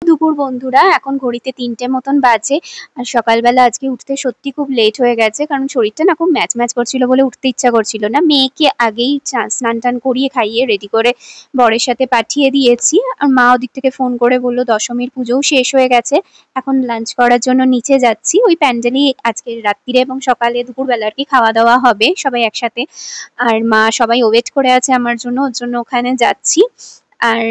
দুপুর বন্ধুরা। এখন ঘড়িতে ৩টে মতন বাজে। আর সকালবেলা আজকে উঠতে সত্যি খুব লেট হয়ে গেছে, কারণ শরীরটা না খুব ম্যাচ ম্যাচ করছিল বলে উঠতে ইচ্ছা করছিল না। মেয়েকে আগেই স্নান টান করিয়ে খাইয়ে রেডি করে বরের সাথে পাঠিয়ে দিয়েছি। আর মা ওদিক থেকে ফোন করে বললো দশমীর পুজোও শেষ হয়ে গেছে, এখন লাঞ্চ করার জন্য নিচে যাচ্ছি। ওই প্যান্ডেলেই আজকে রাত্রিরে এবং সকালে দুপুরবেলা আর কি খাওয়া দাওয়া হবে সবাই একসাথে। আর মা সবাই ওয়েট করে আছে আমার জন্য, ওর জন্য ওখানে যাচ্ছি। আর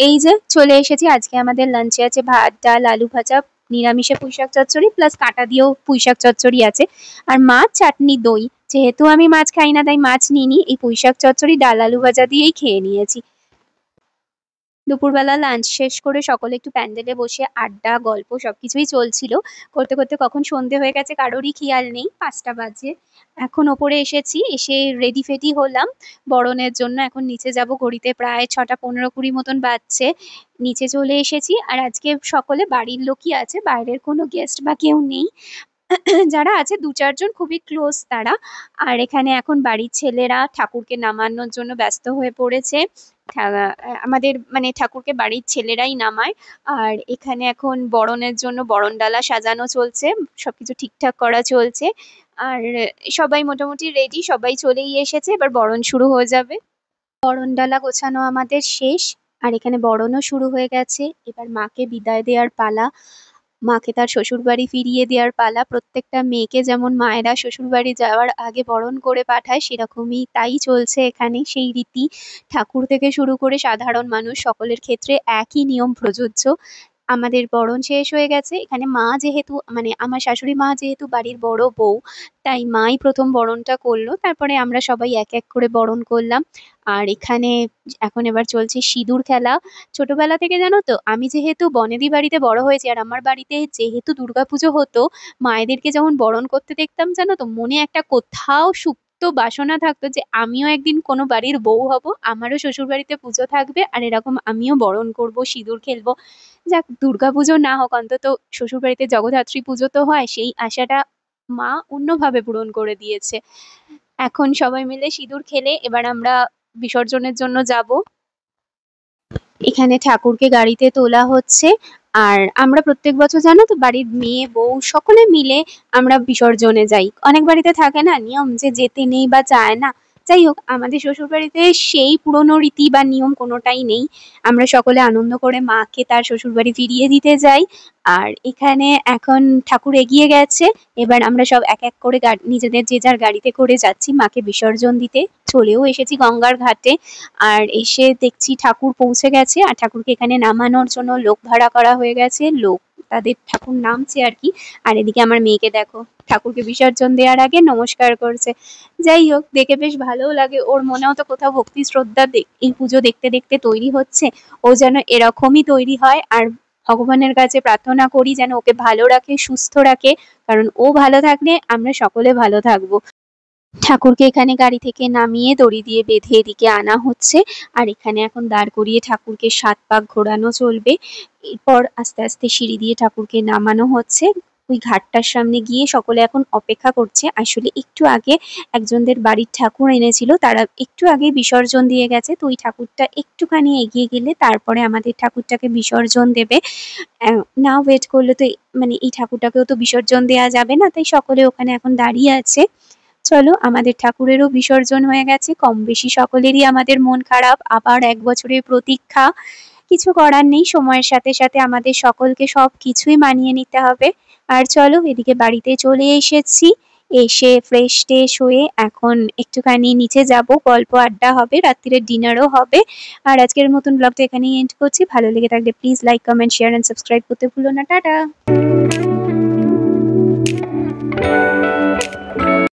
এই যে চলে এসেছি। আজকে আমাদের লাঞ্চে আছে ভাত, ডাল, আলু ভাজা, নিরামিষে পুঁইশাক চচ্চড়ি, প্লাস কাঁটা দিয়েও পুঁইশাক চচ্চড়ি আছে, আর মাছ, চাটনি, দই। যেহেতু আমি মাছ খাই না তাই মাছ নিইনি, এই পুঁইশাক চচ্চড়ি, ডাল, আলু ভাজা দিয়েই খেয়ে নিয়েছি। দুপুরবেলা লাঞ্চ শেষ করে সকলে একটু প্যান্ডেলে বসে আড্ডা, গল্প সবকিছুই চলছিল। করতে করতে কখন সন্ধে হয়ে গেছে কারোরই খেয়াল নেই, 5টা বাজে। এখন ওপরে এসেছি, এসে রেডি ফেডি হলাম বরণের জন্য। এখন নিচে যাব, ঘড়িতে প্রায় 6টা 15-20 মতন বাজছে। নিচে চলে এসেছি। আর আজকে সকলে বাড়ির লোকই আছে, বাইরের কোনো গেস্ট বা কেউ নেই। যারা আছে 2-4 জন খুবই ক্লোজ তারা। আর এখানে এখন বাড়ির ছেলেরা ঠাকুরকে নামানোর জন্য ব্যস্ত হয়ে পড়েছে। আমাদের মানে ঠাকুরকে বাড়ির ছেলেরাই নামায়। আর এখানে এখন বরণের জন্য বরণডালা সাজানো চলছে, সবকিছু ঠিকঠাক করা চলছে। আর সবাই মোটামুটি রেডি, সবাই চলেই এসেছে, এবার বরণ শুরু হয়ে যাবে। বরণডালা গোছানো আমাদের শেষ। আর এখানে বরণও শুরু হয়ে গেছে। এবার মাকে বিদায় দেওয়ার পালা, মাকে তার শ্বশুরবাড়ি ফিরিয়ে দেওয়ার পালা। প্রত্যেকটা মেয়েকে যেমন মায়েরা শ্বশুরবাড়ি যাওয়ার আগে বরণ করে পাঠায়, সেরকমই তাই চলছে এখানে। সেই রীতি ঠাকুর থেকে শুরু করে সাধারণ মানুষ সকলের ক্ষেত্রে একই নিয়ম প্রযোজ্য। আমাদের বরণ শেষ হয়ে গেছে। এখানে মা যেহেতু মানে আমার শাশুড়ি মা যেহেতু বাড়ির বড় বউ, তাই মাই প্রথম বরণটা করলো, তারপরে আমরা সবাই এক এক করে বরণ করলাম। আর এখানে এখন এবার চলছে সিঁদুর খেলা। ছোটবেলা থেকে জানো তো, আমি যেহেতু বনেদি বাড়িতে বড় হয়েছি, আর আমার বাড়িতে যেহেতু দুর্গাপুজো হতো, মায়েদেরকে যখন বরণ করতে দেখতাম জানো তো, মনে একটা কোথাও সুপ্ত বাসনা থাকতো যে আমিও একদিন কোনো বাড়ির বউ হব, আমারও শ্বশুর বাড়িতে পুজো থাকবে, আর এরকম আমিও বরণ করব, সিঁদুর খেলবো। যাক, দুর্গাপুজো না হোক, অন্তত শ্বশুর বাড়িতে জগদ্ধাত্রী পুজো তো হয়, সেই আশাটা মা অন্যভাবে পূরণ করে দিয়েছে। এখন সবাই মিলে সিঁদুর খেলে এবার আমরা বিসর্জনের জন্য যাব। এখানে ঠাকুরকে গাড়িতে তোলা হচ্ছে। আর আমরা প্রত্যেক বছর জানো তো, বাড়ির মেয়ে বউ সকলে মিলে আমরা বিসর্জনে যাই। অনেক বাড়িতে থাকে না নিয়ম যে যেতে নেই বা চায় না। যাই হোক, আমাদের শ্বশুর বাড়িতে সেই পুরনো রীতি বা নিয়ম কোনোটাই নেই। আমরা সকলে আনন্দ করে মাকে তার শ্বশুর বাড়ি ফিরিয়ে দিতে যাই। আর এখানে এখন ঠাকুর এগিয়ে গেছে, এবার আমরা সব এক এক করে নিজেদের যে যার গাড়িতে করে যাচ্ছি মাকে বিসর্জন দিতে। চলেও এসেছি গঙ্গার ঘাটে। আর এসে দেখছি ঠাকুর পৌঁছে গেছে, আর ঠাকুরকে এখানে নামানোর জন্য লোক ভাড়া করা হয়ে গেছে, লোক তাদের ঠাকুর নামছে আর কি। আর এদিকে আমার মেয়েকে দেখো, ঠাকুরকে বিসর্জন দেওয়ার আগে নমস্কার করছে। যাই হোক, দেখে বেশ ভালোও লাগে। ওর মনেও তো কোথাও ভক্তি শ্রদ্ধা এই পুজো দেখতে দেখতে তৈরি হচ্ছে। ও যেন এরকমই তৈরি হয়। আর ভগবানের কাছে প্রার্থনা করি যেন ওকে ভালো রাখে, সুস্থ রাখে, কারণ ও ভালো থাকলে আমরা সকলে ভালো থাকবো। ঠাকুরকে এখানে গাড়ি থেকে নামিয়ে দড়ি দিয়ে বেঁধে এদিকে আনা হচ্ছে। আর এখানে এখন দাঁড় করিয়ে ঠাকুরকে 7 পাক ঘোরানো চলবে। এরপর আস্তে আস্তে সিঁড়ি দিয়ে ঠাকুরকে নামানো হচ্ছে। ওই ঘাটটার সামনে গিয়ে সকলে এখন অপেক্ষা করছে। আসলে একটু আগে একজনদের বাড়ির ঠাকুর এনেছিল, তারা একটু আগে বিসর্জন দিয়ে গেছে, তো ওই ঠাকুরটা একটুখানি এগিয়ে গেলে তারপরে আমাদের ঠাকুরটাকে বিসর্জন দেবে। না ওয়েট করলে তো মানে এই ঠাকুরটাকেও তো বিসর্জন দেওয়া যাবে না, তাই সকলে ওখানে এখন দাঁড়িয়ে আছে। চলো, আমাদের ঠাকুরেরও বিসর্জন হয়ে গেছে। কম বেশি সকলেরই আমাদের মন খারাপ, আবার 1 বছরের প্রতীক্ষা। কিছু করার নেই, সময়ের সাথে সাথে আমাদের সকলকে সব কিছুই মানিয়ে নিতে হবে। আর চলো, এদিকে বাড়িতে চলে এসেছি। এসে ফ্রেশ ট্রেশ হয়ে এখন একটুখানি নিচে যাব, গল্প আড্ডা হবে, রাত্রিরের ডিনারও হবে। আর আজকের মতন ব্লগটা এখানেই এন্ড করছি। ভালো লেগে থাকলে please like, comment, share and subscribe করতে ভুলো না। টাটা।